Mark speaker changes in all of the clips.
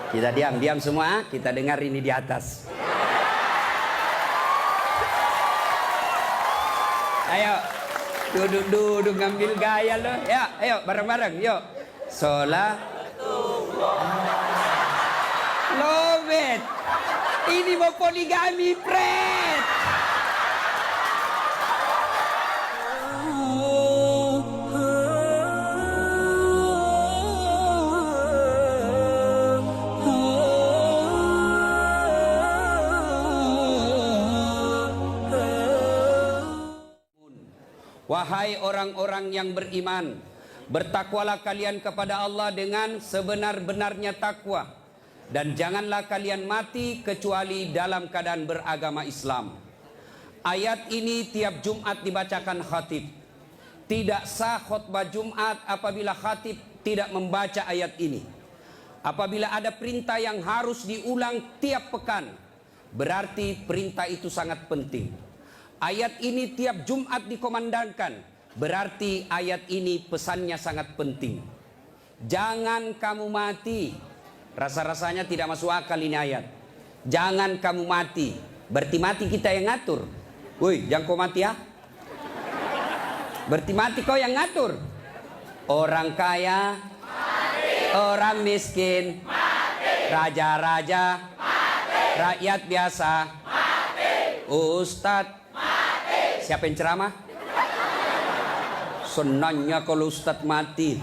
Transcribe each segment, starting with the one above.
Speaker 1: Kita diam semua, kita dengar ini di atas. Ayo, duduk ngambil gaya lo. Ya, ayo bareng-bareng, yuk. Sholat. Love it. Ini mau poligami, pret. Wahai orang-orang yang beriman, bertakwalah kalian kepada Allah dengan sebenar-benarnya takwa, dan janganlah kalian mati kecuali dalam keadaan beragama Islam. Ayat ini tiap Jumat dibacakan khatib. Tidak sah khutbah Jumat apabila khatib tidak membaca ayat ini. Apabila ada perintah yang harus diulang tiap pekan, berarti perintah itu sangat penting. Ayat ini tiap Jumat dikomandangkan, berarti ayat ini pesannya sangat penting. Jangan kamu mati. Rasa-rasanya tidak masuk akal ini ayat. Jangan kamu mati. Berarti mati kita yang ngatur. Woi, jangan kau mati ya. Berarti mati kau yang ngatur. Orang kaya, mati. Orang miskin, mati. Raja-raja, mati. Rakyat biasa, mati. Ustadz. Siapa yang ceramah? Senangnya kalau Ustadz mati.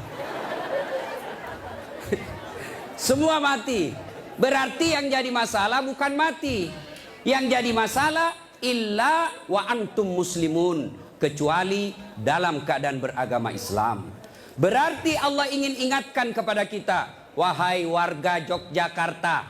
Speaker 1: Semua mati. Berarti yang jadi masalah bukan mati. Yang jadi masalah illa wa antum muslimun, kecuali dalam keadaan beragama Islam. Berarti Allah ingin ingatkan kepada kita, wahai warga Yogyakarta,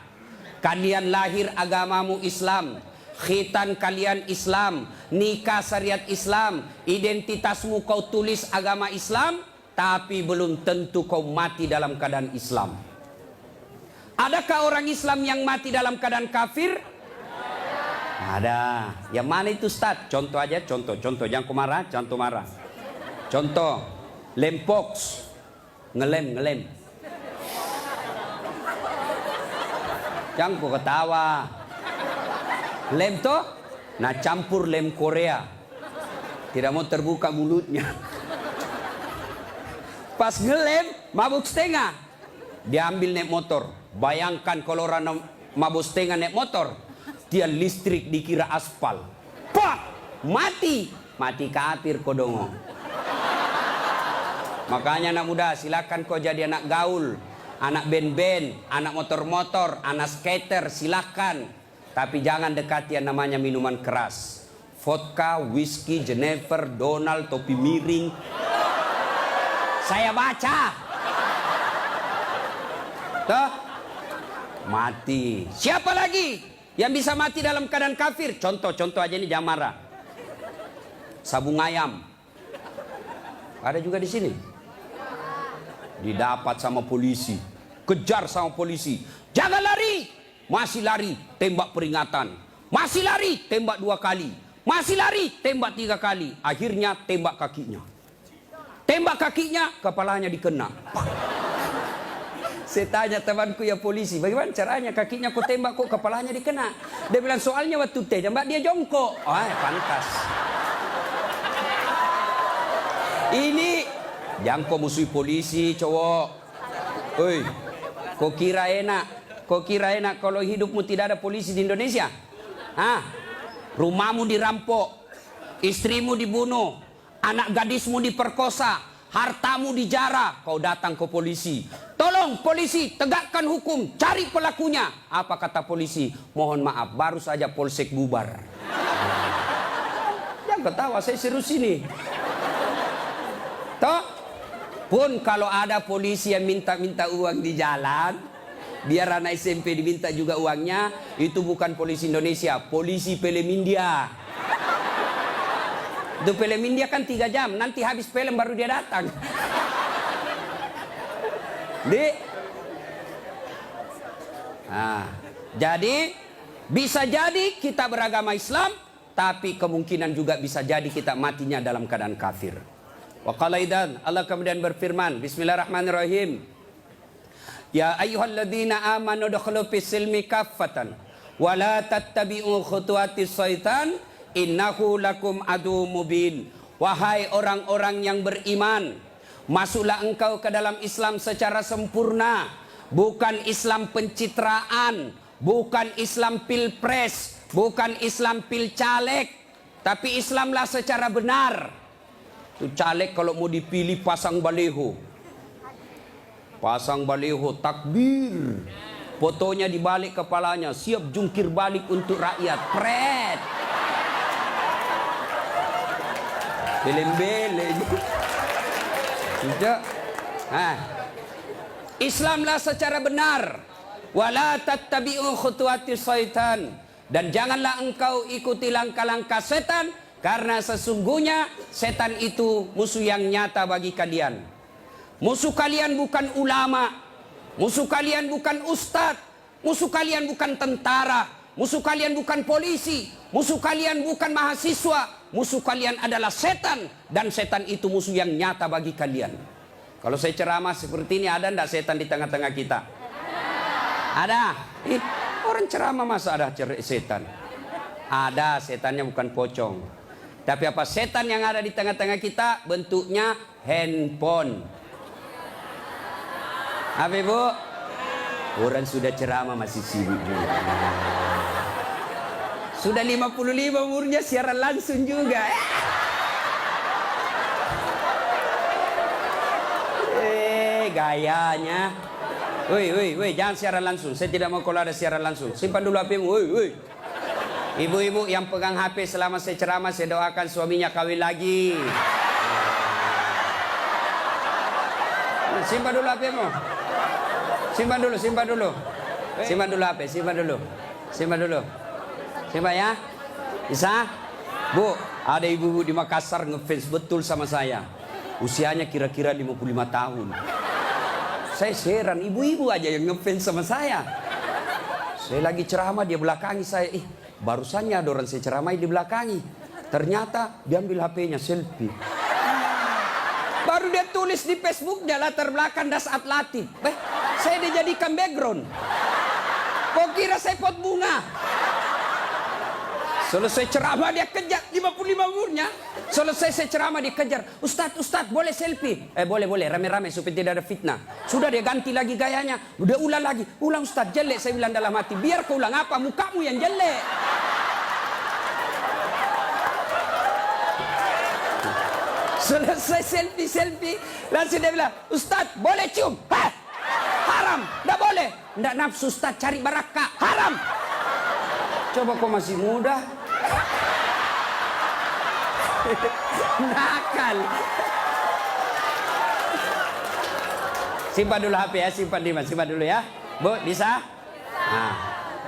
Speaker 1: kalian lahir agamamu Islam, khitan kalian Islam, nikah syariat Islam, identitasmu kau tulis agama Islam, tapi belum tentu kau mati dalam keadaan Islam. Adakah orang Islam yang mati dalam keadaan kafir? Ada. Yang mana itu Ustaz? Contoh aja, contoh. Jangan kau marah, jangan marah. Contoh, lempox, ngelem. Jangan kau ketawa. Lem toh, nah campur lem Korea. Tidak mau terbuka mulutnya. Pas ngelem, mabuk setengah. Dia ambil naik motor. Bayangkan kalau orang mabuk setengah naik motor, dia listrik dikira aspal. Pak, mati. Mati kafir kodongo. Makanya anak muda, silakan kau jadi anak gaul, anak band-band, anak motor-motor, anak skater, silakan. Tapi jangan dekati yang namanya minuman keras. Vodka, whisky, Jennifer, Donald, topi miring. Saya baca. Tuh. Mati. Siapa lagi yang bisa mati dalam keadaan kafir? Contoh aja ini, jangan marah. Sabung ayam. Ada juga di sini. Didapat sama polisi. Kejar sama polisi. Jangan lari. Masih lari, tembak peringatan. Masih lari, tembak 2 kali. Masih lari, tembak 3 kali. Akhirnya tembak kakinya. Tembak kakinya, kepalanya dikena. Saya tanya temanku yang polisi, bagaimana caranya kakinya kok tembak kok kepalanya dikena? Dia bilang soalnya waktu tembak dia jongkok. Oh, pantas. Ini jangan kau musuhi polisi, cowok. Oi, kau kira enak? Kau kira enak kalau hidupmu tidak ada polisi di Indonesia? Hah? Rumahmu dirampok, istrimu dibunuh, anak gadismu diperkosa, hartamu dijarah, kau datang ke polisi. Tolong polisi, tegakkan hukum, cari pelakunya. Apa kata polisi? Mohon maaf, baru saja polsek bubar. Jangan ketawa, saya serius ini. Toh, pun kalau ada polisi yang minta-minta uang di jalan, biar anak SMP diminta juga uangnya, itu bukan polisi Indonesia, polisi film India. Itu film India kan 3 jam, nanti habis film baru dia datang. Jadi bisa jadi kita beragama Islam, tapi kemungkinan juga bisa jadi kita matinya dalam keadaan kafir. Wa qala idzan, Allah kemudian berfirman, Bismillahirrahmanirrahim. Ya ayyuhalladzina amanu dukhulu fis silmi kaffatan wa la tattabi'u khutuwatis syaitan innahu lakum adu mubin. Wahai orang-orang yang beriman, masuklah engkau ke dalam Islam secara sempurna, bukan Islam pencitraan, bukan Islam pilpres, bukan Islam pilcaleg, tapi Islamlah secara benar. Itu caleg kalau mau dipilih pasang baliho. Pasang baliho takbir. Fotonya dibalik kepalanya, siap jungkir balik untuk rakyat. Pret. Belem-belem. Tidak. Islamlah secara benar. Wala tattabi'u khutuwatis syaitan. Dan janganlah engkau ikuti langkah-langkah setan, karena sesungguhnya setan itu musuh yang nyata bagi kalian. Musuh kalian bukan ulama, musuh kalian bukan ustadz, musuh kalian bukan tentara, musuh kalian bukan polisi, musuh kalian bukan mahasiswa, musuh kalian adalah setan, dan setan itu musuh yang nyata bagi kalian. Kalau saya ceramah seperti ini, ada enggak setan di tengah-tengah kita? Ada. Orang ceramah masa ada setan? Ada, setannya bukan pocong. Tapi apa setan yang ada di tengah-tengah kita? Bentuknya handphone. Apa ibu? Orang sudah ceramah masih sibuk juga. Sudah 55 umurnya siaran langsung juga. Gayanya. Woi, jangan siaran langsung. Saya tidak mau kalau ada siaran langsung. Simpan dulu HP-mu. Woi. Ibu-ibu yang pegang HP selama saya ceramah, saya doakan suaminya kawin lagi. Simpan dulu HP-mu. Simpan dulu. Simpan dulu HP, simpan dulu. Simpan ya. Bisa? Bu, ada ibu-ibu di Makassar ngefans betul sama saya. Usianya kira-kira 55 tahun. Saya heran, ibu-ibu aja yang ngefans sama saya. Saya lagi ceramah, dia belakangi saya. Barusannya ada orang saya ceramai di belakangi. Ternyata dia ambil HP-nya selfie. Baru dia tulis di Facebooknya latar belakang Das Atlatif. Saya dijadikan background. Kok kira saya pot bunga? Selesai ceramah dia kejar, 55 umurnya. Selesai saya ceramah dia kejar. Ustadz boleh selfie? Boleh, rame-rame supaya tidak ada fitnah. Sudah dia ganti lagi gayanya. Udah ulang lagi. Ulang Ustadz, jelek saya bilang dalam hati. Biar kau ulang apa, mukamu yang jelek. Selesai selfie, langsung dia bilang, Ustadz boleh cium? Haram, tidak boleh. Tidak nafsu Ustadz, cari barakah. Haram. Coba kau masih muda. Nakal. Simpan dulu HP ya, simpan dulu ya. Bu, bisa?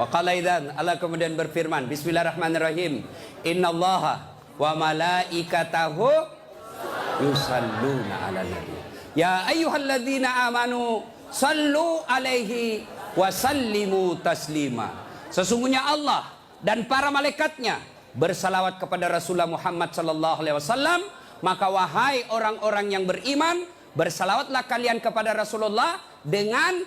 Speaker 1: Wa qala idzan, Allah kemudian berfirman, Bismillahirrahmanirrahim. Innallaha wa malaikatahu yusalluna 'alan nabi. Ya ayyuhalladzina amanu sallu alaihi wa sallimu taslima. Sesungguhnya Allah dan para malaikatnya bersalawat kepada Rasulullah Muhammad sallallahu alaihi wasallam, maka wahai orang-orang yang beriman, bersalawatlah kalian kepada Rasulullah dengan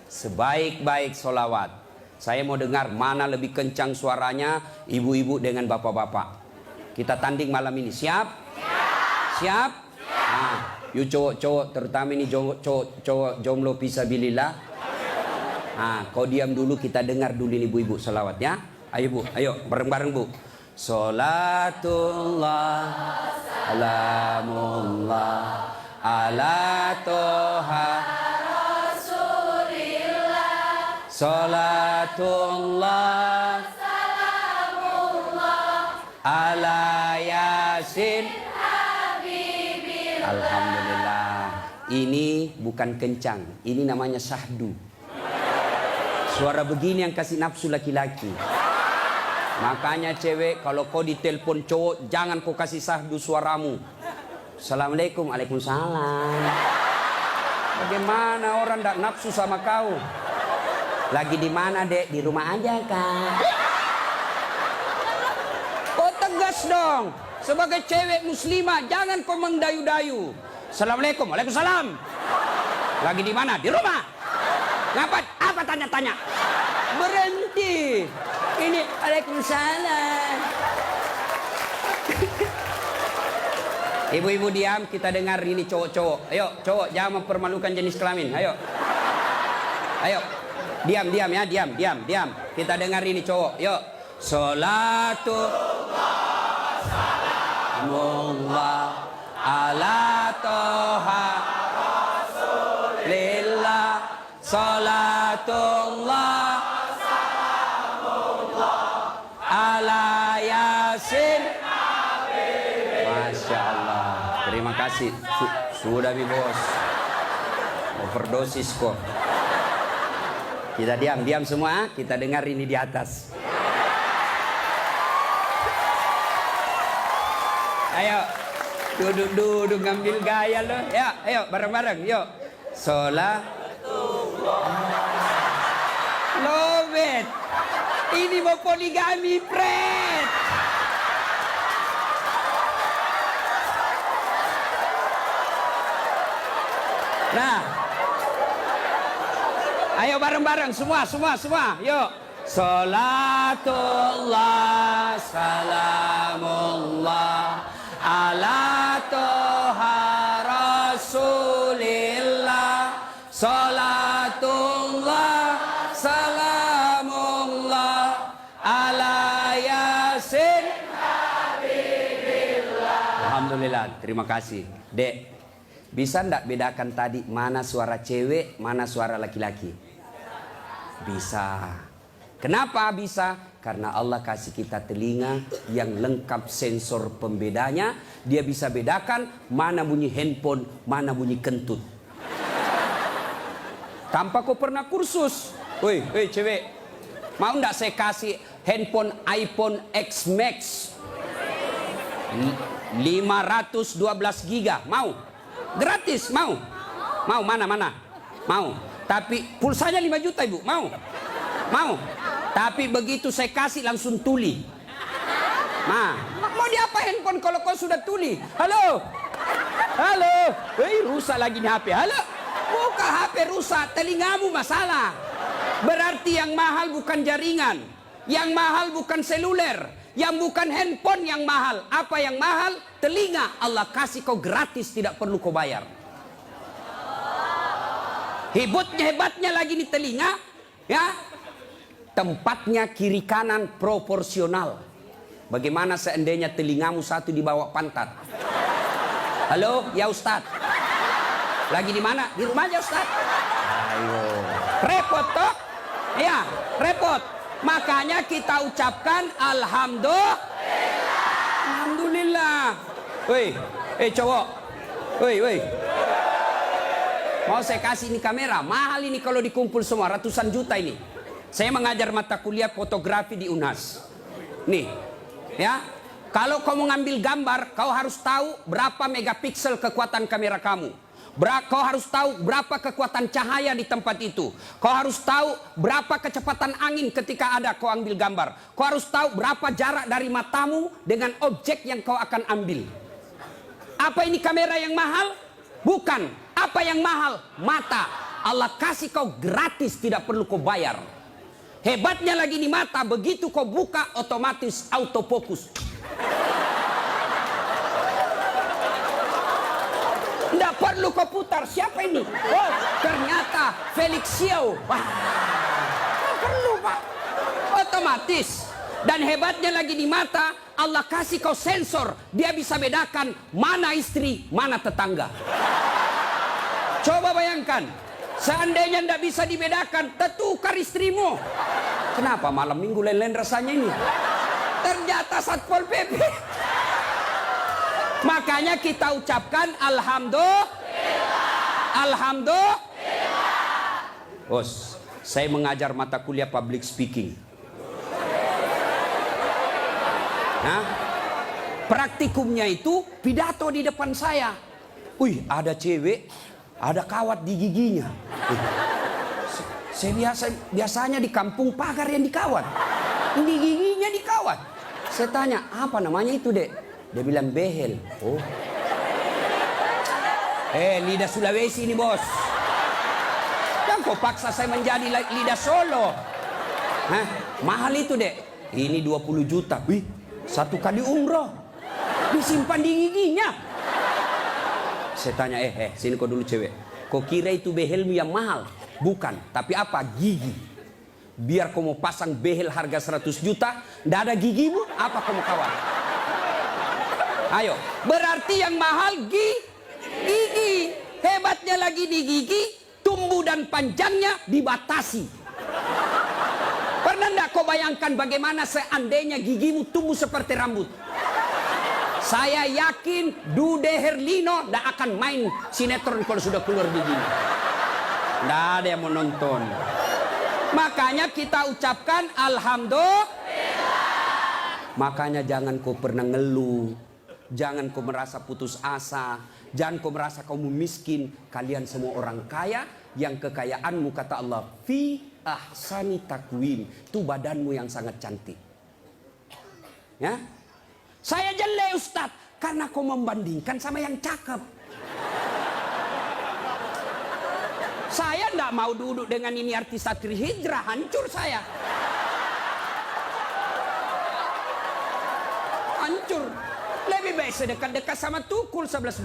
Speaker 1: sebaik-baik solawat. Saya mau dengar mana lebih kencang suaranya, ibu-ibu dengan bapak-bapak. Kita tanding malam ini, siap? Siap? Yuk cowok-cowok, terutama ini cowok jomblo fisabilillah. Kau diam dulu, kita dengar dulu ini ibu-ibu salawat ya. Ayo bu, ayo bareng-bareng bu. Salatullah salamullah ala toha Rasulillah. Salatullah salamullah ala yasin. Alhamdulillah. Ini bukan kencang, ini namanya syahdu. Suara begini yang kasih nafsu laki-laki. Makanya cewek, kalau kau ditelepon cowok, jangan kau kasih syahdu suaramu. Assalamualaikum, waalaikumsalam. Bagaimana orang tak nafsu sama kau? Lagi di mana dek? Di rumah aja kak. Kau tegas dong. Sebagai cewek muslimah, jangan kau mendayu-dayu. Assalamualaikum, waalaikumsalam. Lagi di mana? Di rumah. Ngapa? Apa tanya-tanya? Berhenti. Ini Waalaikumsalam. Ibu-ibu diam, kita dengar ini cowok-cowok. Ayo, cowok jangan mempermalukan jenis kelamin. Ayo. Ayo. Diam ya, diam. Kita dengar ini cowok. Yuk. Salatu salamullah ala toha rasulillah. Salatullah salamullah ala yasin. Masya Allah. Terima kasih. Sudah nih bos. Overdosis kok. Kita diam semua. Kita dengar ini di atas. Ayo. Duduk ngambil gaya lo. Ya, ayo bareng-bareng. Yuk. Love it. Ini mau poligami, Fred. Nah, ayo bareng-bareng semua. Yuk. Salatullah salamullah ala toha rasulillah. Salatullah salamullah ala yasin habibillah. Alhamdulillah, terima kasih. Dek, bisa ndak bedakan tadi mana suara cewek, mana suara laki-laki? Bisa. Kenapa bisa? Karena Allah kasih kita telinga yang lengkap sensor pembedanya. Dia bisa bedakan mana bunyi handphone, mana bunyi kentut. Tanpa kau pernah kursus. Woi cewek, mau ndak saya kasih handphone iPhone X Max 512 giga? Mau? Gratis, mau? Mana? Mau. Tapi pulsanya 5 juta ibu, mau? Tapi begitu saya kasih langsung tuli. Nah, mau diapa handphone kalau kau sudah tuli? Halo? Rusak lagi nih HP. Halo? Bukan HP rusak, telingamu masalah. Berarti yang mahal bukan jaringan, yang mahal bukan seluler, yang bukan handphone yang mahal. Apa yang mahal? Telinga. Allah kasih kau gratis, tidak perlu kau bayar. Hebatnya lagi nih telinga, ya. Tempatnya kiri kanan proporsional. Bagaimana seandainya telingamu satu di bawah pantat? Halo, ya Ustadz. Lagi di mana? Di rumahnya Ustadz. Ayo. Repot toh? Ya, repot. Makanya kita ucapkan Alhamdulillah. Woi, cowok. Woi. Mau saya kasih ini kamera, mahal ini kalau dikumpul semua, ratusan juta ini. Saya mengajar mata kuliah fotografi di Unhas. Nih, ya. Kalau kau mau ngambil gambar, kau harus tahu berapa megapiksel kekuatan kamera kamu. Kau harus tahu berapa kekuatan cahaya di tempat itu. Kau harus tahu berapa kecepatan angin ketika ada kau ambil gambar. Kau harus tahu berapa jarak dari matamu dengan objek yang kau akan ambil. Apa ini kamera yang mahal? Bukan. Apa yang mahal? Mata. Allah kasih kau gratis, tidak perlu kau bayar. Hebatnya lagi di mata, begitu kau buka otomatis autofokus. Tidak perlu kau putar. Siapa ini? Oh, ternyata Felixio. Wah, tidak perlu Pak. Otomatis. Dan hebatnya lagi di mata, Allah kasih kau sensor. Dia bisa bedakan mana istri, mana tetangga. Coba bayangkan, seandainya tidak bisa dibedakan, tertukar istrimu. Kenapa malam minggu lain-lain rasanya ini? Ternyata Satpol PP. Makanya kita ucapkan Alhamdulillah. Bos, saya mengajar mata kuliah public speaking. Nah, praktikumnya itu pidato di depan saya. Wih, ada cewek, ada kawat di giginya. Saya biasanya di kampung pagar yang dikawat. Ini giginya dikawat. Saya tanya, apa namanya itu, Dek? Dia bilang behel. Oh. Lidah Sulawesi ini, bos. Yang kau paksa saya menjadi lidah Solo. Hah? Mahal itu, Dek. Ini 20 juta. Wih, 1 kali umroh. Disimpan di giginya. Saya tanya, sini kau dulu cewek. Kau kira itu behelmu yang mahal? Bukan, tapi apa? Gigi. Biar kau mau pasang behel harga 100 juta, ndak ada gigimu, apa kau mau kawan? Ayo, berarti yang mahal gigi. Hebatnya lagi di gigi, tumbuh dan panjangnya dibatasi. Pernah ndak kau bayangkan bagaimana seandainya gigimu tumbuh seperti rambut? Saya yakin Dude Herlino ndak akan main sinetron kalau sudah keluar giginya. Ndak ada yang mau nonton. Makanya kita ucapkan alhamdulillah. Makanya jangan kau pernah ngeluh, jangan kau merasa putus asa, jangan kau merasa kamu miskin. Kalian semua orang kaya, yang kekayaanmu kata Allah fi ahsani takwim, itu badanmu yang sangat cantik. Ya, saya jelek Ustaz karena kau membandingkan sama yang cakep. Saya tidak mau duduk dengan ini artis Satri Hijrah, hancur saya. Hancur. Lebih baik saya dekat-dekat sama Tukul 11-12.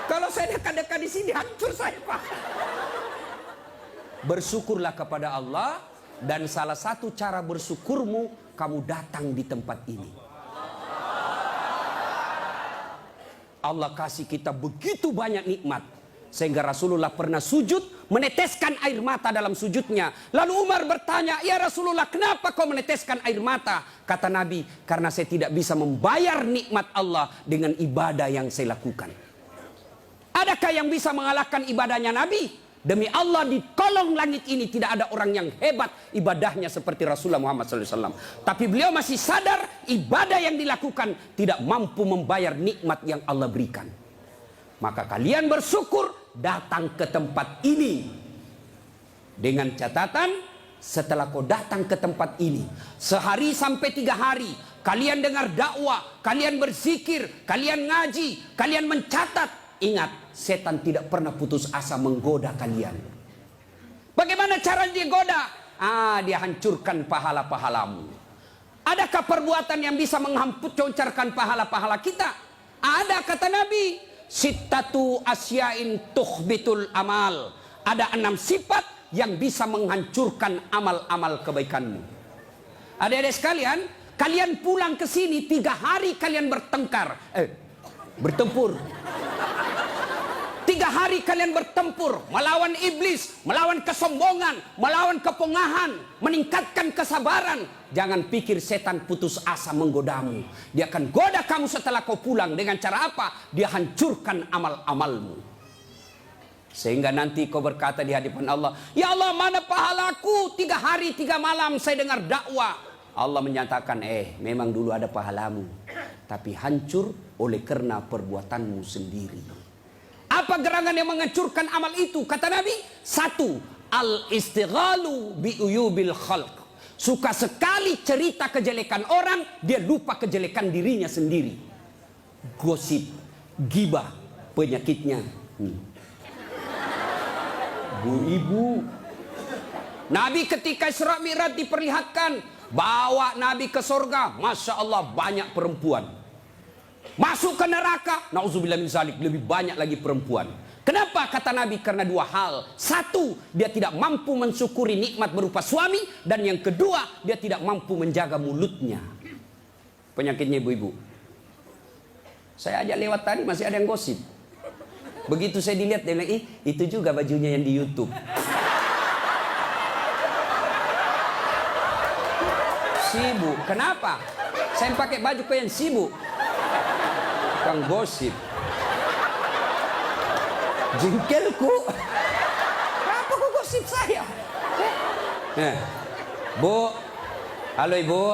Speaker 1: Kalau saya dekat-dekat di sini hancur saya, Pak. Bersyukurlah kepada Allah, dan salah satu cara bersyukurmu kamu datang di tempat ini. Allah kasih kita begitu banyak nikmat. Sehingga Rasulullah pernah sujud, meneteskan air mata dalam sujudnya. Lalu Umar bertanya, ya Rasulullah, kenapa kau meneteskan air mata? Kata Nabi, karena saya tidak bisa membayar nikmat Allah dengan ibadah yang saya lakukan. Adakah yang bisa mengalahkan ibadahnya Nabi? Demi Allah, di kolong langit ini tidak ada orang yang hebat ibadahnya seperti Rasulullah Muhammad SAW. Tapi beliau masih sadar ibadah yang dilakukan tidak mampu membayar nikmat yang Allah berikan. Maka kalian bersyukur datang ke tempat ini. Dengan catatan, setelah kau datang ke tempat ini, sehari sampai 3 hari, kalian dengar dakwah, kalian berzikir, kalian ngaji, kalian mencatat. Ingat, setan tidak pernah putus asa menggoda kalian. Bagaimana cara dia goda? Dia hancurkan pahala-pahalamu. Adakah perbuatan yang bisa menghancurkan pahala-pahala kita? Ada, kata Nabi. Sittatu asyain tuhbitul amal. Ada 6 sifat yang bisa menghancurkan amal-amal kebaikanmu. Adik-adik sekalian, kalian pulang ke sini 3 hari kalian bertempur. 3 hari kalian bertempur melawan iblis, melawan kesombongan, melawan kepongahan, meningkatkan kesabaran. Jangan pikir setan putus asa menggodamu. Dia akan goda kamu setelah kau pulang. Dengan cara apa? Dia hancurkan amal-amalmu. Sehingga nanti kau berkata di hadapan Allah, ya Allah, mana pahalaku? 3 hari 3 malam saya dengar dakwah. Allah menyatakan, memang dulu ada pahalamu, tapi hancur oleh karena perbuatanmu sendiri. Apa gerangan yang menghancurkan amal itu? Kata Nabi, 1, al-istighalu bi'uyubil khalq. Suka sekali cerita kejelekan orang, dia lupa kejelekan dirinya sendiri. Gosip, gibah, penyakitnya. Bu ibu, Nabi ketika Isra Mi'raj diperlihatkan, bawa Nabi ke surga, Masya Allah banyak perempuan. Masuk ke neraka, na'udzubillah min zalik, lebih banyak lagi perempuan. Kenapa? Kata Nabi, karena 2 hal. 1, dia tidak mampu mensyukuri nikmat berupa suami. Dan yang kedua, dia tidak mampu menjaga mulutnya. Penyakitnya ibu-ibu. Saya ajak lewat tadi, masih ada yang gosip. Begitu saya dilihat, dia bilang, itu juga bajunya yang di YouTube. Sibuk. Kenapa? Saya pakai baju kau yang sibuk. Kang gosip. Jengkelku. Kenapa kau gosip saya? Bu, halo ibu.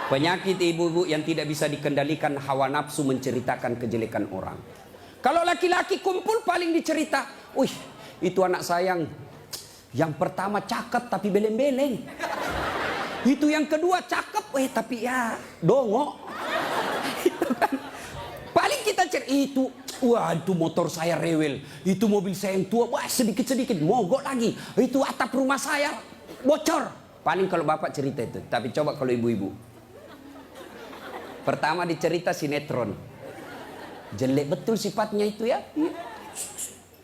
Speaker 1: Penyakit ibu-ibu yang tidak bisa dikendalikan hawa nafsu menceritakan kejelekan orang. Kalau laki-laki kumpul paling dicerita, wih, itu anak sayang. Yang pertama cakep tapi beleng-beleng. Itu yang kedua cakep, tapi ya dongok. Itu kan. Paling kita cerita. itu, wah itu motor saya rewel, itu mobil saya yang tua, wah sedikit-sedikit mogok lagi, itu atap rumah saya bocor. Paling kalau bapak cerita itu, tapi coba kalau ibu-ibu. Pertama dicerita sinetron, jelek betul sifatnya itu ya.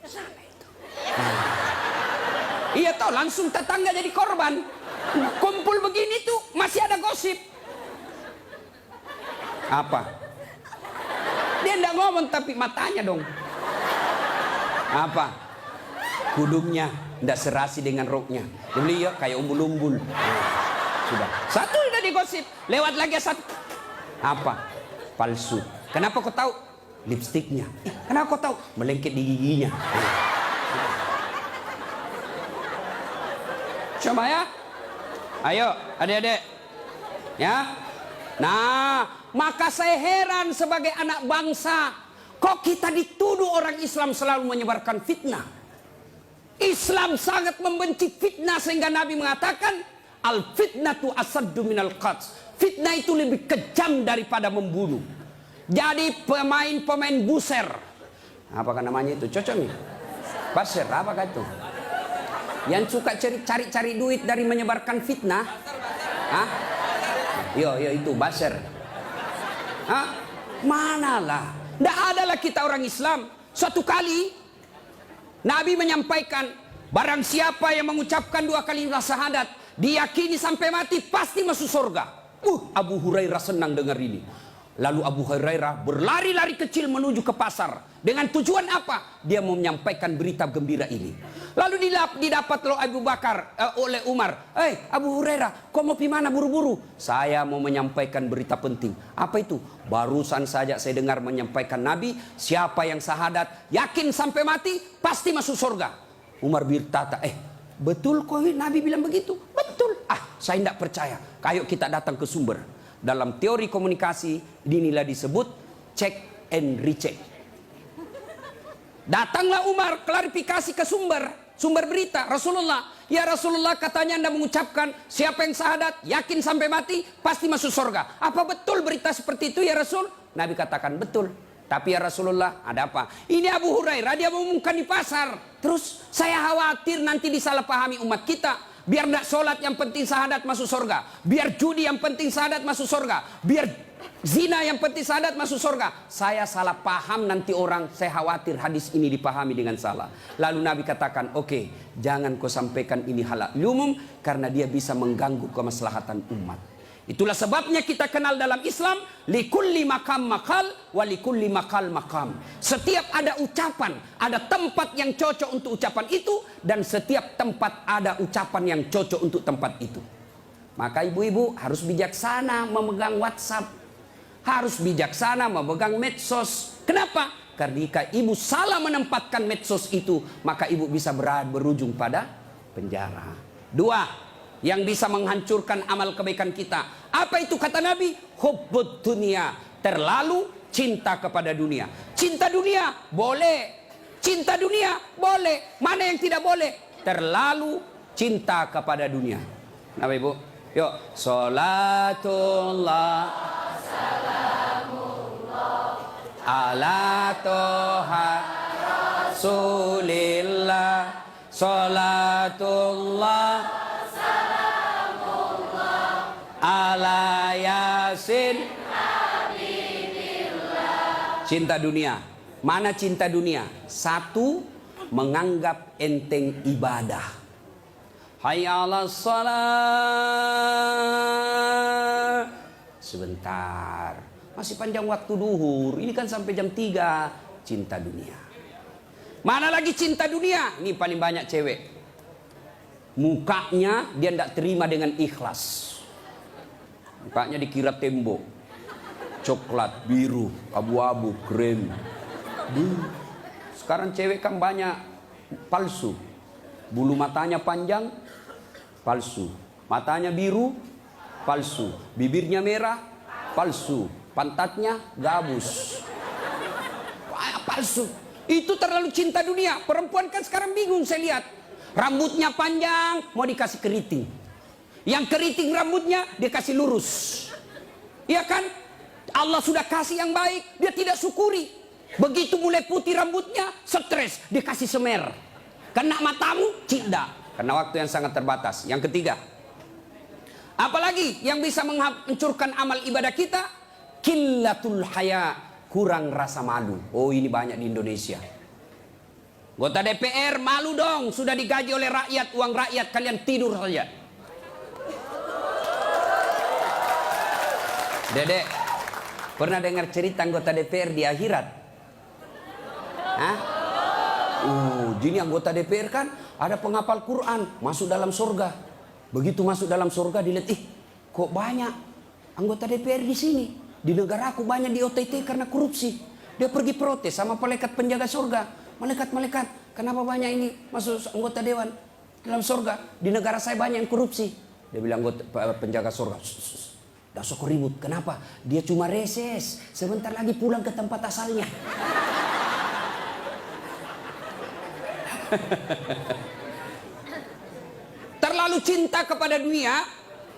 Speaker 1: Sana itu. Iya toh, langsung tetangga jadi korban. Kumpul begini tuh masih ada gosip. Apa? Dia enggak ngomong tapi matanya dong. Apa? Kudungnya enggak serasi dengan roknya. Jadi ya kayak umbul-umbul. Sudah. Satu udah digosip. Lewat lagi satu. Apa? Palsu. Kenapa kau tahu? Lipstiknya. Kenapa kau tahu? Melengket di giginya. Coba ya. Ayo adik-adik. Ya. Nah, maka saya heran sebagai anak bangsa, kok kita dituduh orang Islam selalu menyebarkan fitnah. Islam sangat membenci fitnah sehingga Nabi mengatakan al fitnatu asaddu minal qatl. Fitnah itu lebih kejam daripada membunuh. Jadi pemain buser, apakah namanya itu? Cocok nih. Baser, apakah itu? Yang suka cari-cari duit dari menyebarkan fitnah. Hah? Yo itu baser. Hah? Manalah. Tidak adalah kita orang Islam. Suatu kali Nabi menyampaikan, barang siapa yang mengucapkan 2 kalimat syahadat, diyakini sampai mati pasti masuk surga. Abu Hurairah senang dengar ini. Lalu Abu Hurairah berlari-lari kecil menuju ke pasar. Dengan tujuan apa? Dia mau menyampaikan berita gembira ini. Lalu didapat oleh Umar. Abu Hurairah, kau mau pergi mana buru-buru? Saya mau menyampaikan berita penting. Apa itu? Barusan saja saya dengar menyampaikan Nabi, siapa yang syahadat, yakin sampai mati, pasti masuk surga. Umar berkata, betul kok Nabi bilang begitu? Betul. Saya tidak percaya. Ayo kita datang ke sumber. Dalam teori komunikasi inilah disebut check and recheck. Datanglah Umar klarifikasi ke sumber berita Rasulullah. Ya Rasulullah, katanya Anda mengucapkan siapa yang syahadat yakin sampai mati pasti masuk surga. Apa betul berita seperti itu ya Rasul? Nabi katakan betul. Tapi ya Rasulullah, ada apa? Ini Abu Hurairah, dia mengumumkan di pasar. Terus saya khawatir nanti disalahpahami umat kita. Biar tidak sholat yang penting syahadat masuk surga. Biar judi yang penting syahadat masuk surga. Biar zina yang penting syahadat masuk surga. Saya salah paham nanti orang, saya khawatir hadis ini dipahami dengan salah. Lalu Nabi katakan, oke, jangan kau sampaikan ini halal umum, karena dia bisa mengganggu kemaslahatan umat. Itulah sebabnya kita kenal dalam Islam, likulli makam makal, wa likulli makal makam. Setiap ada ucapan, ada tempat yang cocok untuk ucapan itu, dan setiap tempat ada ucapan yang cocok untuk tempat itu. Maka ibu-ibu harus bijaksana memegang WhatsApp, harus bijaksana memegang medsos. Kenapa? Karena jika ibu salah menempatkan medsos itu, maka ibu bisa berujung pada penjara. 2. Yang bisa menghancurkan amal kebaikan kita. Apa itu kata Nabi? Hubbud dunia. Terlalu cinta kepada dunia. Cinta dunia boleh. Cinta dunia boleh. Mana yang tidak boleh? Terlalu cinta kepada dunia. Kenapa ibu? Yuk. Salatullah salamullah ala toha rasulillah. Salatullah ala yasin habibillah. Cinta dunia. Mana cinta dunia? 1, menganggap enteng ibadah. Hayya 'alas shalah. Sebentar, masih panjang waktu duhur. Ini kan sampai jam 3. Cinta dunia. Mana lagi cinta dunia? Ini paling banyak cewek. Mukanya dia tidak terima dengan ikhlas. Mukanya dikira tembok, coklat, biru, abu-abu, krem. Sekarang cewek kan banyak palsu. Bulu matanya panjang, palsu. Matanya biru, palsu. Bibirnya merah, palsu. Pantatnya gabus, palsu. Itu terlalu cinta dunia. Perempuan kan sekarang bingung saya lihat. Rambutnya panjang, mau dikasih keriting. Yang keriting rambutnya dia kasih lurus. Iya kan? Allah sudah kasih yang baik, dia tidak syukuri. Begitu mulai putih rambutnya, stres, dikasih semer. Kena matamu, tidak. Karena waktu yang sangat terbatas. Yang ketiga, apalagi yang bisa menghancurkan amal ibadah kita? Qillatul haya, kurang rasa malu. Oh, ini banyak di Indonesia. Anggota DPR malu dong, sudah digaji oleh rakyat, uang rakyat, kalian tidur saja. Dedek, pernah dengar cerita anggota DPR di akhirat? Hah? Jadi anggota DPR kan ada penghafal Quran, masuk dalam surga. Begitu masuk dalam surga dilihat, kok banyak anggota DPR di sini. Di negara aku banyak di OTT karena korupsi. Dia pergi protes sama malaikat penjaga surga. Malaikat, kenapa banyak ini masuk anggota dewan dalam surga? Di negara saya banyak yang korupsi. Dia bilang penjaga surga, dah sok ribut. Kenapa? Dia cuma reses. Sebentar lagi pulang ke tempat asalnya. Terlalu cinta kepada dunia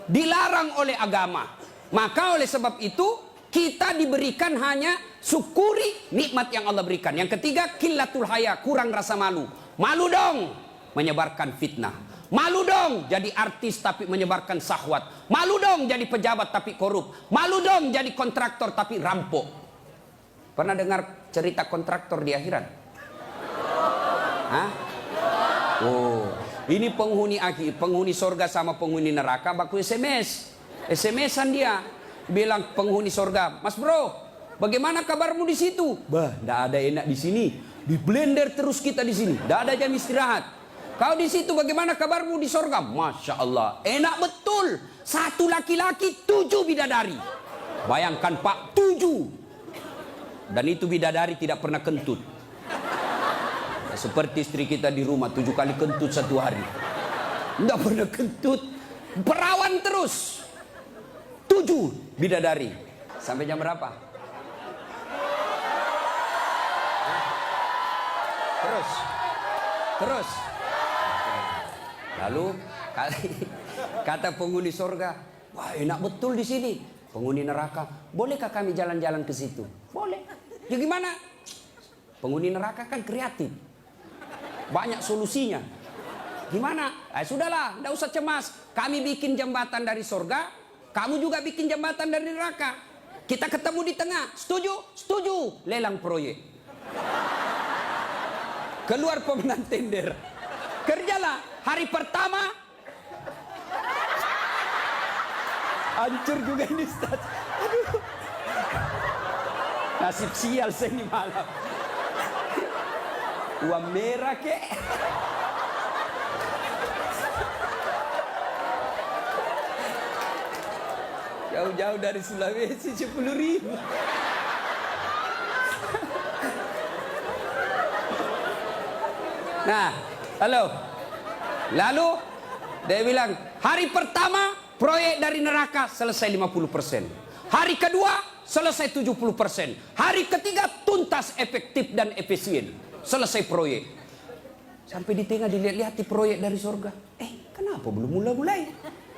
Speaker 1: dilarang oleh agama. Maka oleh sebab itu kita diberikan hanya syukuri nikmat yang Allah berikan. Yang ketiga, qillatul haya, kurang rasa malu. Malu dong menyebarkan fitnah. Malu dong jadi artis tapi menyebarkan syahwat. Malu dong jadi pejabat tapi korup. Malu dong jadi kontraktor tapi rampok. Pernah dengar cerita kontraktor di akhirat? Hah? Oh, ini penghuni sorga sama penghuni neraka baku SMS-an dia. Bilang penghuni sorga, Mas bro, bagaimana kabarmu di situ? Bah, ndak ada enak di sini. Di blender terus kita di sini. Ndak ada jam istirahat. Kau di situ bagaimana kabarmu di sorga? Masya Allah, enak betul. 1 laki-laki 7 bidadari. Bayangkan Pak, 7. Dan itu bidadari tidak pernah kentut. Seperti istri kita di rumah 7 kali kentut 1 hari. Nggak pernah kentut. Perawan terus. 7 bidadari. Sampai jam berapa? Terus. Lalu kata penghuni sorga, wah enak betul di sini. Penghuni neraka, bolehkah kami jalan-jalan ke situ? Boleh. Ya gimana? Penghuni neraka kan kreatif. Banyak solusinya. Gimana? Sudahlah, tidak usah cemas. Kami bikin jembatan dari sorga, kamu juga bikin jembatan dari neraka. Kita ketemu di tengah. Setuju? Setuju. Lelang proyek. Keluar pemenang tender. Kerjalah. Hari pertama hancur juga ini Ustaz. Aduh. Nasib sial saya ini malam. Uang merah kek. Jauh-jauh dari Sulawesi 10.000. Nah, lalu dia bilang, hari pertama proyek dari neraka selesai 50%. Hari kedua selesai 70%. Hari ketiga tuntas, efektif dan efisien. Selesai proyek. Sampai di tengah dilihat-lihat di proyek dari surga. Kenapa belum mulai-mulai?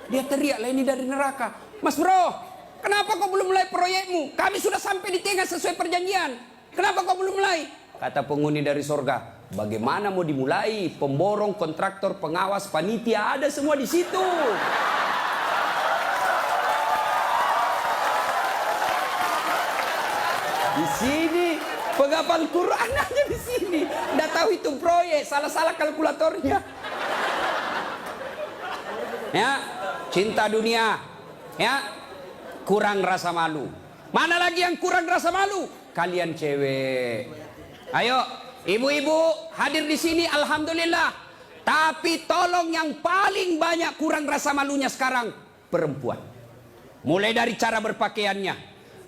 Speaker 1: Dia teriak lah, ini dari neraka. Mas bro, kenapa kau belum mulai proyekmu? Kami sudah sampai di tengah sesuai perjanjian. Kenapa kau belum mulai? Kata penghuni dari surga, bagaimana mau dimulai? Pemborong, kontraktor, pengawas, panitia, ada semua di situ. Di sini penghafal Quran aja di sini. Nggak tahu itu proyek, salah-salah kalkulatornya. Ya, cinta dunia. Ya, kurang rasa malu. Mana lagi yang kurang rasa malu? Kalian cewek. Ayo, ibu-ibu hadir di sini, alhamdulillah. Tapi tolong yang paling banyak kurang rasa malunya sekarang perempuan. Mulai dari cara berpakaiannya.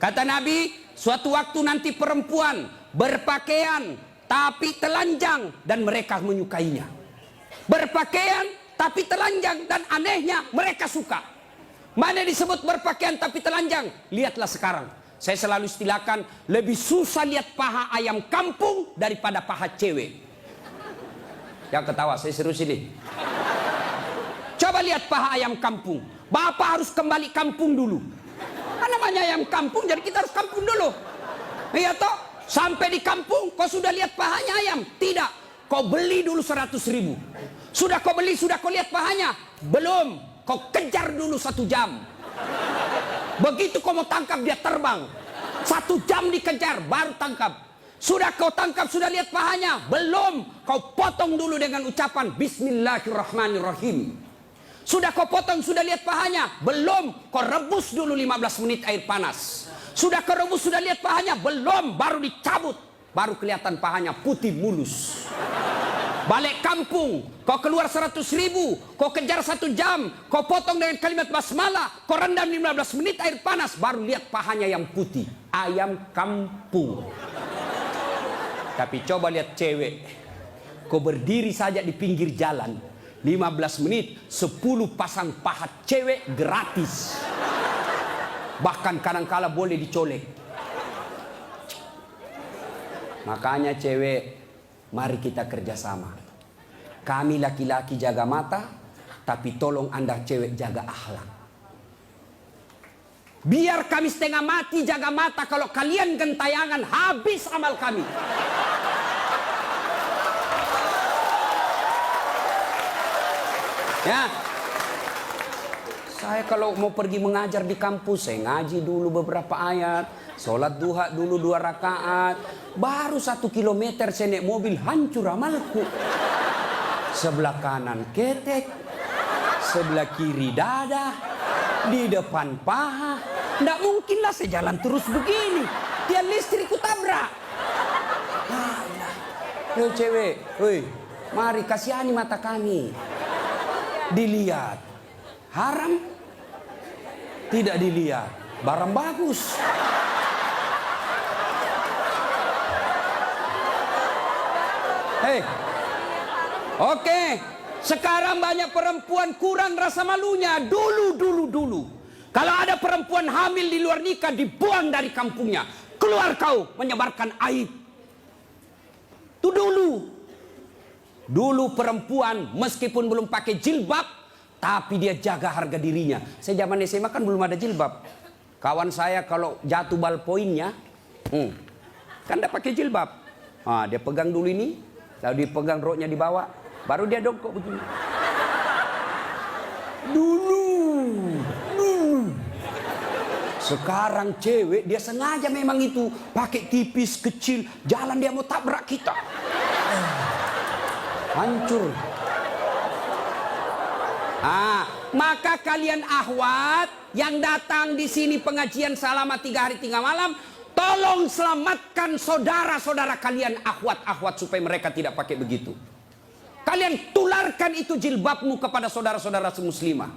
Speaker 1: Kata Nabi, suatu waktu nanti perempuan berpakaian tapi telanjang dan mereka menyukainya. Berpakaian tapi telanjang dan anehnya mereka suka. Mana disebut berpakaian tapi telanjang? Lihatlah sekarang. Saya selalu istilahkan, lebih susah lihat paha ayam kampung daripada paha cewek. Yang ketawa, saya serius ini. Coba lihat paha ayam kampung. Bapak harus kembali kampung dulu. Namanya ayam kampung, jadi kita harus kampung dulu. Iya toh? Sampai di kampung, kau sudah lihat pahanya ayam? Tidak. Kau beli dulu 100.000. Sudah kau beli, sudah kau lihat pahanya? Belum. Kau kejar dulu 1 jam. Begitu kau mau tangkap, dia terbang. 1 jam dikejar, baru tangkap. Sudah kau tangkap, sudah lihat pahanya? Belum. Kau potong dulu dengan ucapan Bismillahirrahmanirrahim. Sudah kau potong, sudah lihat pahanya? Belum. Kau rebus dulu 15 menit air panas. Sudah kau rebus, sudah lihat pahanya? Belum. Baru dicabut. Baru kelihatan pahanya putih mulus. Balik kampung, kau keluar 100.000, kau kejar 1 jam, kau potong dengan kalimat basmalah, kau rendam 15 menit air panas, baru lihat pahanya yang putih. Ayam kampung. Tapi coba lihat cewek, kau berdiri saja di pinggir jalan, 15 menit, 10 pasang paha cewek gratis. Bahkan kadang-kala boleh dicolek. Makanya cewek, mari kita kerjasama. Kami laki-laki jaga mata, tapi tolong Anda cewek jaga akhlak. Biar kami setengah mati jaga mata, kalau kalian gentayangan habis amal kami. Ya. Saya kalau mau pergi mengajar di kampus, saya ngaji dulu beberapa ayat, sholat duha dulu 2 rakaat, baru 1 kilometer saya naik mobil hancur amalku. Sebelah kanan ketek, sebelah kiri dada, di depan paha. Nggak mungkinlah saya jalan terus begini. Tiang listrik ku tabrak. Yo cewek, woi, mari kasihani mata kami. Dilihat, haram. Tidak dilihat, barang bagus. Hei. Oke, sekarang banyak perempuan kurang rasa malunya. Dulu. Kalau ada perempuan hamil di luar nikah, dibuang dari kampungnya. Keluar kau menyebarkan aib. Itu dulu. Dulu perempuan meskipun belum pakai jilbab, tapi dia jaga harga dirinya. Saya zaman SMA kan belum ada jilbab. Kawan saya kalau jatuh ballpointnya, kan tidak pakai jilbab. Dia pegang dulu ini, lalu dipegang roknya di bawah. Baru dia dongkok begini. Dulu. Sekarang cewek dia sengaja memang itu pakai tipis kecil, jalan dia mau tabrak kita. Hancur. Maka kalian akhwat yang datang di sini pengajian selama 3 hari 3 malam, tolong selamatkan saudara-saudara kalian akhwat-akhwat supaya mereka tidak pakai begitu. Kalian tularkan itu jilbabmu kepada saudara-saudara semuslimah.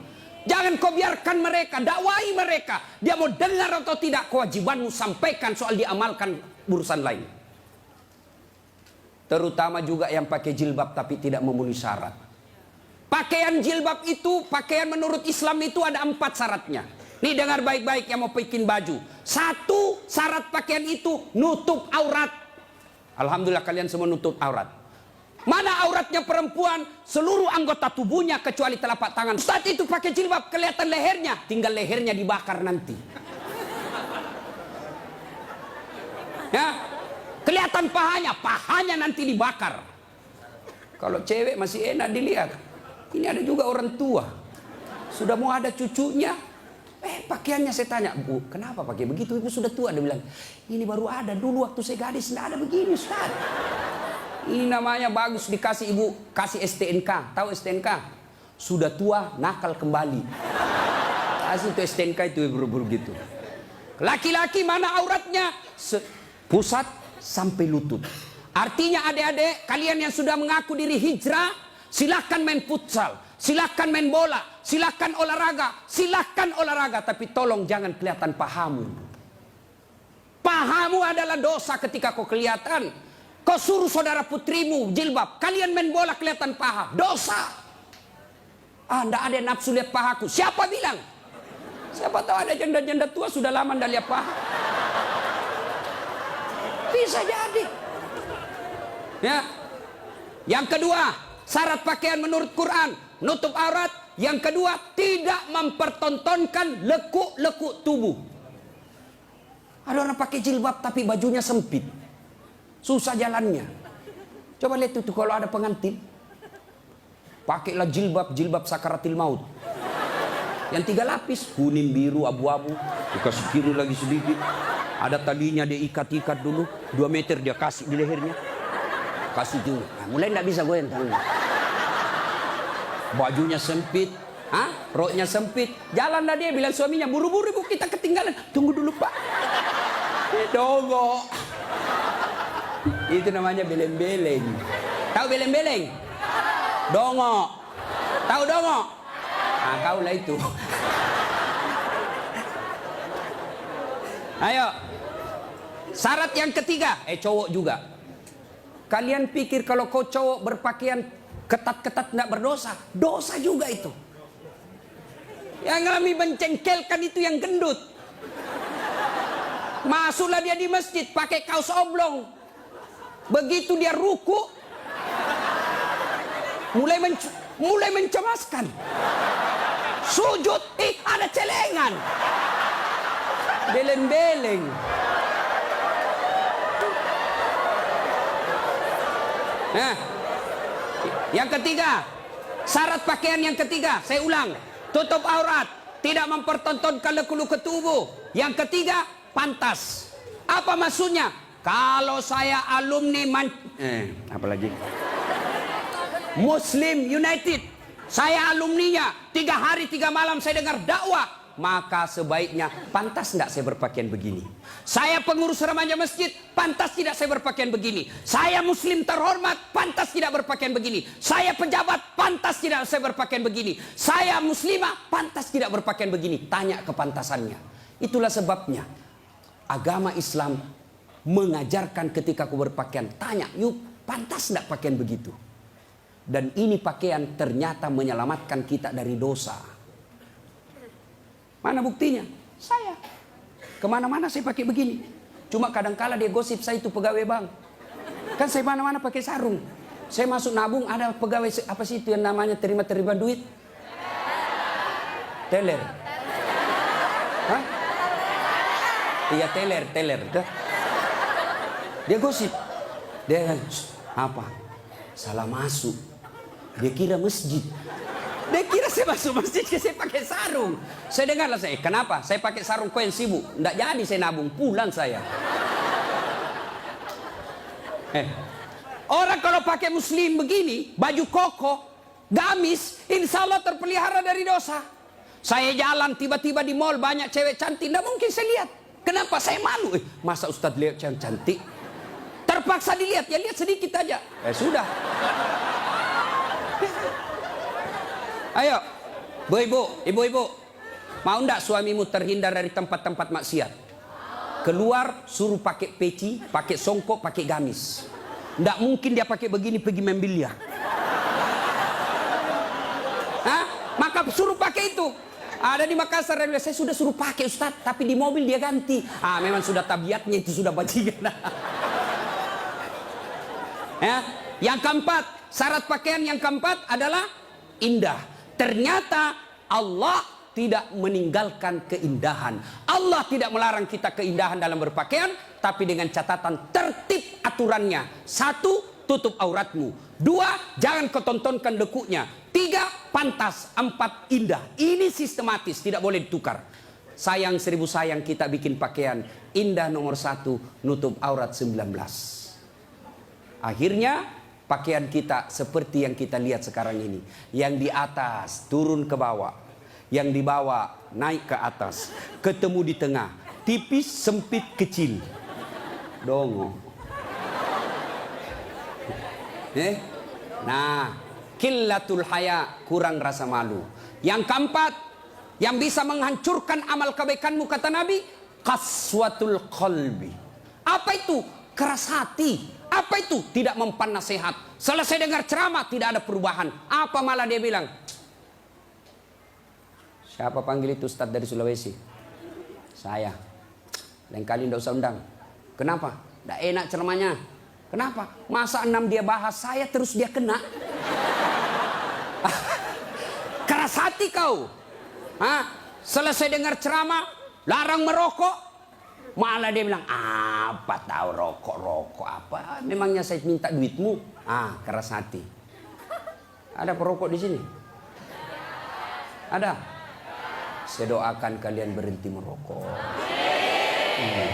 Speaker 1: Jangan kau biarkan mereka, dakwai mereka. Dia mau dengar atau tidak, kewajibanmu sampaikan, soal diamalkan urusan lain. Terutama juga yang pakai jilbab tapi tidak memenuhi syarat. Pakaian jilbab itu, pakaian menurut Islam itu ada 4 syaratnya. Nih dengar baik-baik yang mau bikin baju. 1, syarat pakaian itu nutup aurat. Alhamdulillah kalian semua nutup aurat. Mana auratnya perempuan? Seluruh anggota tubuhnya kecuali telapak tangan. Saat itu pakai jilbab, kelihatan lehernya. Tinggal lehernya dibakar nanti. Ya, kelihatan pahanya nanti dibakar. Kalau cewek masih enak dilihat. Ini ada juga orang tua. Sudah mau ada cucunya. Pakaiannya saya tanya, Bu, kenapa pakai begitu? Ibu sudah tua. Dia bilang, ini baru ada. Dulu waktu saya gadis tidak ada begini, Ustaz. Ini namanya bagus dikasih ibu, kasih STNK. Tahu STNK? Sudah tua, nakal kembali. Kasih itu STNK itu buru-buru gitu. Laki-laki mana auratnya? Pusat sampai lutut. Artinya adik-adik, kalian yang sudah mengaku diri hijrah, silahkan main futsal, silahkan main bola, silahkan olahraga, tapi tolong jangan kelihatan pahamu. Pahamu adalah dosa ketika kau kelihatan. Kau suruh saudara putrimu jilbab, kalian main bola kelihatan paha, dosa. Nggak ada nafsu lihat pahaku. Siapa bilang? Siapa tahu ada janda-janda tua sudah lama nggak lihat paha. Bisa jadi. Ya. Yang kedua, syarat pakaian menurut Quran, nutup aurat. Yang kedua, tidak mempertontonkan lekuk-lekuk tubuh. Ada orang pakai jilbab tapi bajunya sempit. susah jalannya. Coba lihat itu kalau ada pengantin, pakailah jilbab sakaratil maut. Yang 3 lapis, kuning, biru, abu-abu, dikasih kiri lagi sedikit. Ada talinya dia ikat dulu, 2 meter dia kasih di lehernya. Kasih dulu. Nah, mulai enggak bisa goyang tangannya. Bajunya sempit, roknya sempit. Jalanlah dia bilang suaminya, buru-buru ibu kita ketinggalan. Tunggu dulu pak. Dogo. Itu namanya beleng-beleng. Tahu beleng-beleng? Dongo. Tahu dongo? Nah, kau lah itu. Ayo. Syarat yang ketiga, cowok juga. Kalian pikir kalau kau cowok berpakaian ketat-ketat tidak berdosa? Dosa juga itu. Yang kami mencengkelkan itu yang gendut. Masuklah dia di masjid pakai kaos oblong. Begitu dia ruku, mulai mencemaskan. Sujud, ada celengan. Beleng-beleng. Nah, yang ketiga, syarat pakaian yang ketiga, saya ulang, tutup aurat, tidak mempertontonkan leku-leku tubuh. Yang ketiga, pantas. Apa maksudnya? Kalau saya alumni apalagi Muslim United, saya alumninya, 3 hari 3 malam saya dengar dakwah, maka sebaiknya pantas tidak saya berpakaian begini. Saya pengurus remaja masjid, pantas tidak saya berpakaian begini. Saya muslim terhormat, pantas tidak berpakaian begini. Saya pejabat, pantas tidak saya berpakaian begini. Saya muslimah, pantas tidak berpakaian begini. Tanya kepantasannya. Itulah sebabnya agama Islam mengajarkan ketika aku berpakaian, tanya, yuk pantas tidak pakaian begitu. Dan ini pakaian ternyata menyelamatkan kita dari dosa. Mana buktinya? Saya kemana-mana saya pakai begini. Cuma kadang-kala dia gosip saya itu pegawai bank. Kan saya mana-mana pakai sarung. Saya masuk nabung, ada pegawai apa sih itu yang namanya terima duit? Teller. Hah? Iya teller. Dia gosip. Dia apa? Salah masuk. Dia kira masjid. Dia kira saya masuk masjid, saya pakai sarung. Saya dengarlah saya, kenapa? Saya pakai sarung koin sibuk. Nggak jadi saya nabung, pulang saya. Orang kalau pakai muslim begini, baju koko, gamis, insya Allah terpelihara dari dosa. Saya jalan tiba-tiba di mall banyak cewek cantik, nggak mungkin saya lihat. Kenapa? Saya malu. Masa Ustadz lihat yang cantik? Terpaksa dilihat, ya lihat sedikit aja. Sudah. Ayo, ibu-ibu, mau ndak suamimu terhindar dari tempat-tempat maksiat? Keluar, suruh pakai peci, pakai songkok, pakai gamis. Ndak mungkin dia pakai begini pergi main biliar. Maka suruh pakai itu. Ada di Makassar, saya sudah suruh pakai Ustadz, tapi di mobil dia ganti. Memang sudah tabiatnya itu sudah bajingan. Yang keempat, syarat pakaian yang keempat adalah indah. Ternyata Allah tidak meninggalkan keindahan. Allah tidak melarang kita keindahan dalam berpakaian, tapi dengan catatan tertib aturannya. 1, tutup auratmu. 2, jangan kau tontonkan lekunya. 3, pantas. 4, indah. Ini sistematis, tidak boleh ditukar. Sayang 1000 sayang kita bikin pakaian. Indah nomor 1, nutup aurat 19. Akhirnya pakaian kita seperti yang kita lihat sekarang ini. Yang di atas turun ke bawah. Yang di bawah naik ke atas. Ketemu di tengah. Tipis, sempit, kecil. Dongo. Nah, qillatul haya, kurang rasa malu. Yang keempat, yang bisa menghancurkan amal kebaikanmu kata Nabi, qaswatul qalbi. Apa itu? Keras hati. Apa itu? Tidak mempan nasihat. Selesai dengar ceramah tidak ada perubahan. Apa malah dia bilang? Siapa panggil itu Ustadz dari Sulawesi? Saya. Lain kali tidak usah undang. Kenapa? Tidak enak ceramahnya. Kenapa? Masa 6 dia bahas saya terus dia kena? Keras hati kau. Selesai dengar ceramah, larang merokok. Malah dia bilang, apa tahu rokok apa? Memangnya saya minta duitmu? Keras hati. Ada perokok di sini? Ada? Saya doakan kalian berhenti merokok.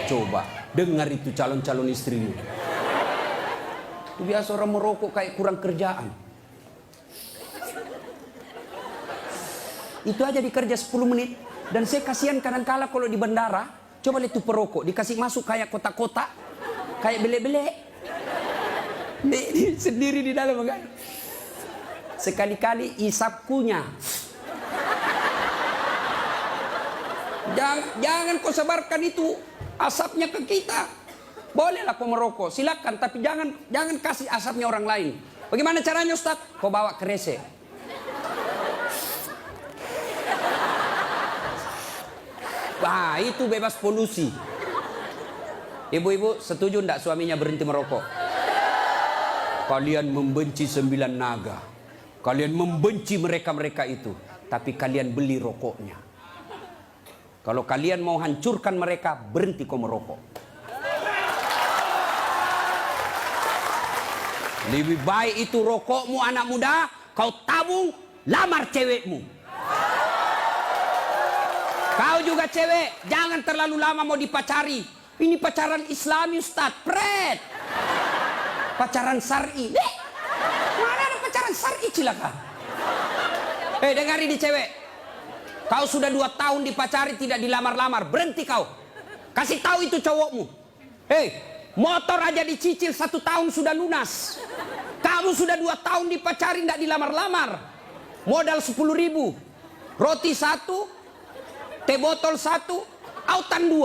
Speaker 1: Coba dengar itu calon-calon istrimu. Itu biasa orang merokok kayak kurang kerjaan. Itu aja dikerja 10 menit. Dan saya kasihan kadang-kala kalau di bandara, coba lihat tuh perokok dikasih masuk kayak kotak-kotak, kayak belek-belek. Sendiri di dalam kan. Sekali-kali isap kunyah. Jangan kau sebarkan itu asapnya ke kita. Bolehlah kau merokok, silakan, tapi jangan kasih asapnya orang lain. Bagaimana caranya, Ustaz? Kau bawa kresek. Itu bebas polusi. Ibu-ibu setuju enggak suaminya berhenti merokok? Kalian membenci 9 naga. Kalian membenci mereka-mereka itu. Tapi kalian beli rokoknya. Kalau kalian mau hancurkan mereka, berhenti kau merokok. Lebih baik itu rokokmu anak muda, kau tabung, lamar cewekmu. Kau juga cewek, jangan terlalu lama mau dipacari. Ini pacaran Islami, Ustaz. Pret. Pacaran syar'i. Mana ada pacaran syar'i, cilaka? Dengar ini cewek. Kau sudah 2 tahun dipacari, tidak dilamar-lamar. Berhenti kau. Kasih tahu itu cowokmu. Motor aja dicicil 1 tahun sudah lunas. Kamu sudah 2 tahun dipacari, tidak dilamar-lamar. Modal 10.000. Roti 1. Teh botol 1, autan 2.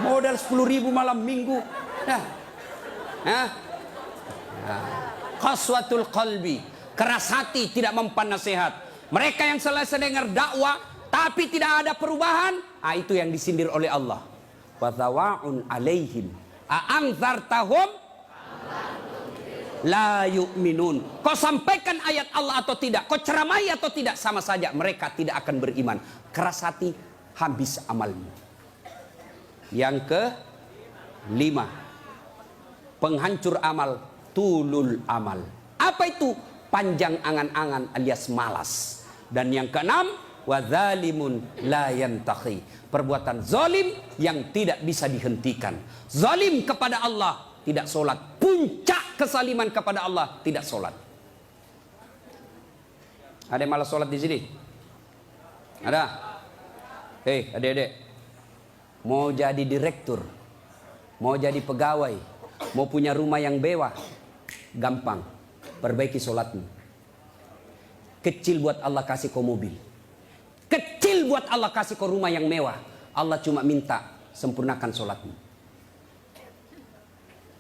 Speaker 1: Modal 10.000 malam minggu. Qaswatul qalbi, keras hati, tidak mempan nasihat. Mereka yang selesai dengar dakwah tapi tidak ada perubahan, itu yang disindir oleh Allah. Wa thawaun alaihim a'anzartahum la yu'minun. Kau sampaikan ayat Allah atau tidak, kau ceramai atau tidak, sama saja mereka tidak akan beriman. Keras hati, habis amalmu. Yang ke-5, penghancur amal, tulul amal. Apa itu? Panjang angan-angan alias malas. Dan yang ke-6, wadzalimun la yantahi. Perbuatan zalim yang tidak bisa dihentikan. Zalim kepada Allah, tidak sholat. Puncak kesaliman kepada Allah, tidak sholat. Ada yang malas sholat di sini? Ada? Adik-adik, mau jadi direktur, mau jadi pegawai, mau punya rumah yang mewah, gampang. Perbaiki sholatmu. Kecil buat Allah kasih kau mobil. Kecil buat Allah kasih kau rumah yang mewah. Allah cuma minta sempurnakan sholatmu.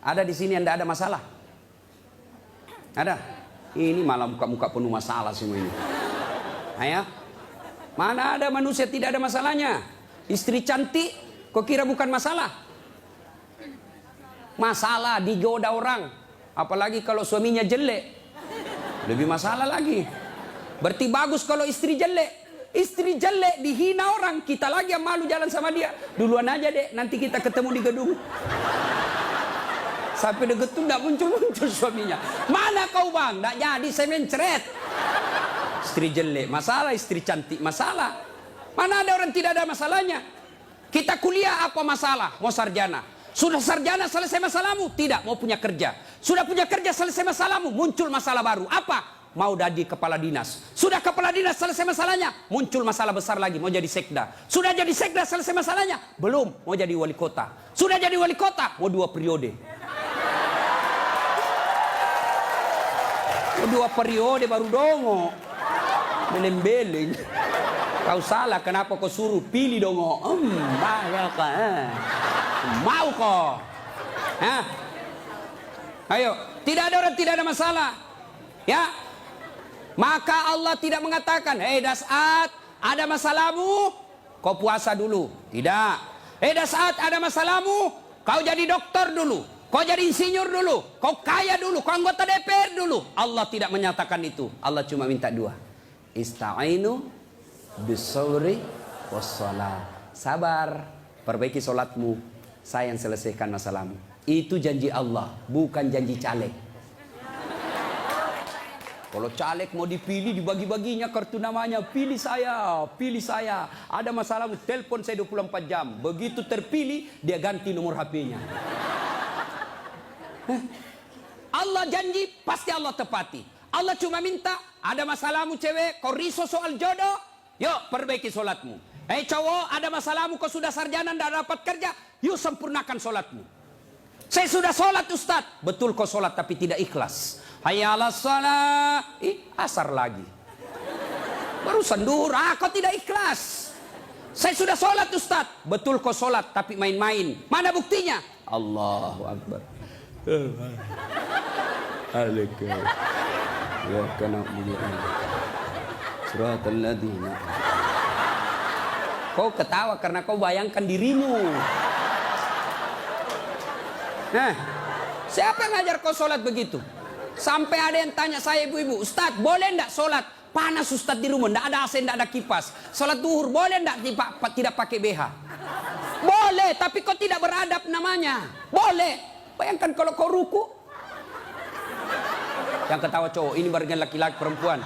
Speaker 1: Ada di sini yang tidak ada masalah? Ada? Ini malah muka-muka penuh masalah semua ini. Ayo. Mana ada manusia tidak ada masalahnya? Istri cantik, kok kira bukan masalah? Masalah, digoda orang. Apalagi kalau suaminya jelek. Lebih masalah lagi. Berarti bagus kalau istri jelek. Istri jelek dihina orang, kita lagi yang malu jalan sama dia. Duluan aja dek, nanti kita ketemu di gedung. Sampai deket tuh tidak muncul-muncul suaminya. Mana kau bang? Tidak jadi, saya mencret. Istri jelek masalah, istri cantik masalah. Mana ada orang tidak ada masalahnya? Kita kuliah apa masalah? Mau sarjana. Sudah sarjana selesai masalahmu? Tidak, mau punya kerja. Sudah punya kerja selesai masalahmu? Muncul masalah baru. Apa? Mau jadi kepala dinas. Sudah kepala dinas selesai masalahnya? Muncul masalah besar lagi, mau jadi sekda. Sudah jadi sekda selesai masalahnya? Belum, mau jadi wali kota. Sudah jadi wali kota? Mau 2 periode. 2 periode baru dongo. Beleng-beleng. Kau salah, kenapa kau suruh pilih dongo? Mau kau? Ayo, tidak ada orang tidak ada masalah. Ya, maka Allah tidak mengatakan, Das'at, ada masalahmu, kau puasa dulu. Tidak. Das'at, ada masalahmu, kau jadi dokter dulu. Kau jadi insinyur dulu, kau kaya dulu, kau anggota DPR dulu. Allah tidak menyatakan itu. Allah cuma minta 2. Ista'inu bisawri wassalam. Sabar, perbaiki sholatmu, saya yang selesaikan masalahmu. Itu janji Allah, bukan janji caleg. Kalau caleg mau dipilih, dibagi-baginya kartu namanya, pilih saya, pilih saya. Ada masalahmu, telepon saya 24 jam. Begitu terpilih, dia ganti nomor HP-nya. Allah janji, pasti Allah tepati. Allah cuma minta, ada masalahmu cewek, kau risau soal jodoh, yuk perbaiki sholatmu. Cowok, ada masalahmu, kau sudah sarjana, tidak dapat kerja, yuk sempurnakan sholatmu. Saya sudah sholat Ustaz, betul kau sholat tapi tidak ikhlas. Hayya 'alas shalah, asar lagi. Barusan duhur, kau tidak ikhlas. Saya sudah sholat Ustaz, betul kau sholat tapi main-main. Mana buktinya? Allahu Akbar. Alaikum. Ya kana mu'min. Suratul ladina. Kau ketawa karena kau bayangkan dirimu. Nah, siapa yang ngajar kau sholat begitu? Sampai ada yang tanya saya, ibu-ibu, Ustaz boleh enggak sholat? Panas Ustaz di rumah, enggak ada AC, enggak ada kipas. Sholat duhur boleh enggak tidak pakai BH? Boleh, tapi kau tidak beradab namanya. Boleh. Bayangkan kalau kau ruku. Yang ketawa cowok, ini barengan laki-laki perempuan.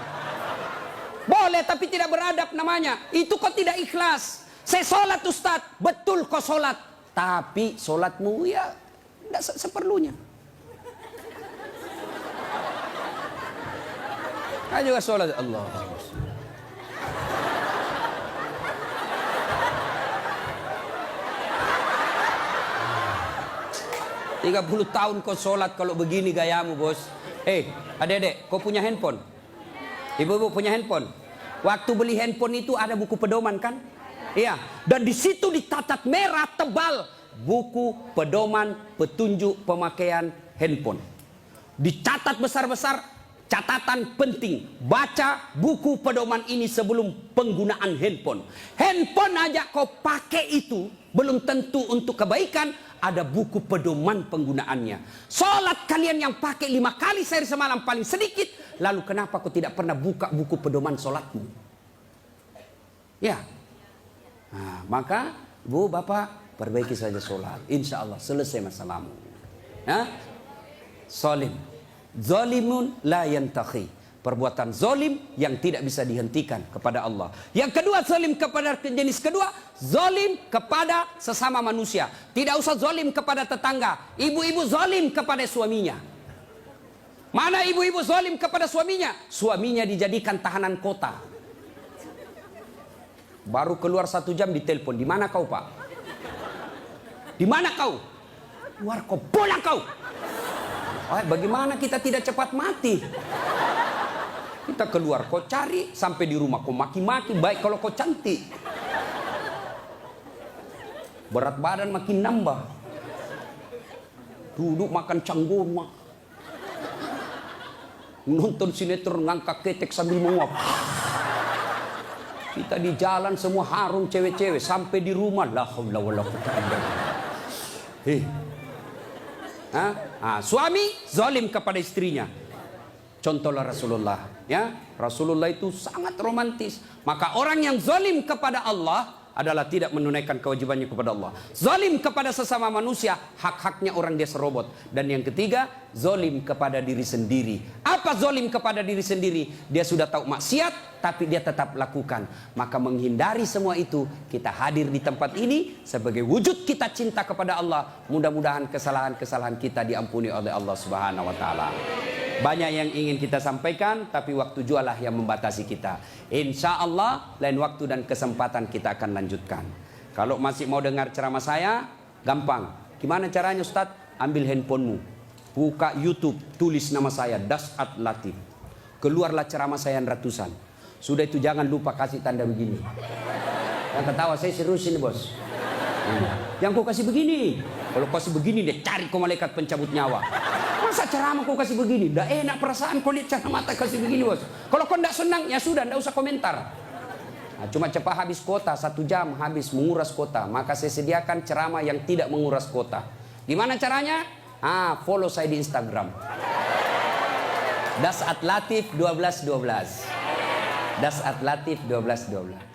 Speaker 1: Boleh, tapi tidak beradab namanya. Itu kau tidak ikhlas. Saya sholat Ustaz, betul kau sholat. Tapi sholatmu ya tidak seperlunya. Ayo juga sholat Allah. 30 tahun kau sholat kalau begini gayamu bos. Adik-adik, kau punya handphone? Ibu-ibu punya handphone? Waktu beli handphone itu ada buku pedoman kan? Iya. Dan di situ dicatat merah tebal buku pedoman petunjuk pemakaian handphone. Dicatat besar-besar, catatan penting. Baca buku pedoman ini sebelum penggunaan handphone. Handphone aja kau pakai itu belum tentu untuk kebaikan. Ada buku pedoman penggunaannya. Sholat kalian yang pakai 5 kali sehari semalam paling sedikit. Lalu kenapa kau tidak pernah buka buku pedoman sholatmu? Ya. Nah, maka bu, bapak, perbaiki saja sholat. Insya Allah selesai masalahmu. Ya? Zolim. Zolimun la yantakhi. Perbuatan zolim yang tidak bisa dihentikan kepada Allah. Yang kedua, zolim kepada jenis kedua, zolim kepada sesama manusia. Tidak usah zolim kepada tetangga. Ibu-ibu zolim kepada suaminya. Mana ibu-ibu zolim kepada suaminya? Suaminya dijadikan tahanan kota. Baru keluar 1 jam ditelepon. Di mana kau, Pak? Di mana kau? Keluar kau, pulang kau. Bagaimana kita tidak cepat mati? Kita keluar, kau cari sampai di rumah, kau maki-maki, baik kalau kau cantik. Berat badan makin nambah. Duduk makan canggoma. Nonton sinetron ngangkat ketek sambil menguap. Kita di jalan semua harum cewek-cewek, sampai di rumah la haula wala quwwata illa billah. Suami zalim kepada istrinya. Contohlah Rasulullah, ya. Rasulullah itu sangat romantis. Maka orang yang zalim kepada Allah adalah tidak menunaikan kewajibannya kepada Allah. Zalim kepada sesama manusia, hak-haknya orang dia serobot. Dan yang ketiga, zalim kepada diri sendiri. Apa zalim kepada diri sendiri? Dia sudah tahu maksiat, tapi dia tetap lakukan. Maka menghindari semua itu, kita hadir di tempat ini sebagai wujud kita cinta kepada Allah. Mudah-mudahan kesalahan-kesalahan kita diampuni oleh Allah Subhanahu wa taala. Banyak yang ingin kita sampaikan, tapi waktu jualah yang membatasi kita. Insya Allah lain waktu dan kesempatan kita akan lanjutkan. Kalau masih mau dengar ceramah saya, gampang. Gimana caranya Ustaz? Ambil handphonemu, buka YouTube, tulis nama saya Dasat Latif. Keluarlah ceramah saya ratusan. Sudah itu jangan lupa kasih tanda begini. Yang ketawa saya serius ini bos. Yang kau kasih begini. Kalau kasih begini dia cari kau malaikat pencabut nyawa. Masa ceramah kau kasih begini? Dah enak perasaan kau lihat cara mata kasih begini bos. Kalau kau tidak senang ya sudah, tidak usah komentar. Nah, cuma cepat habis kuota, 1 jam habis menguras kuota. Maka saya sediakan ceramah yang tidak menguras kuota. Gimana caranya? Follow saya di Instagram. Dasat Latif 1212. Dasat Latif 1212.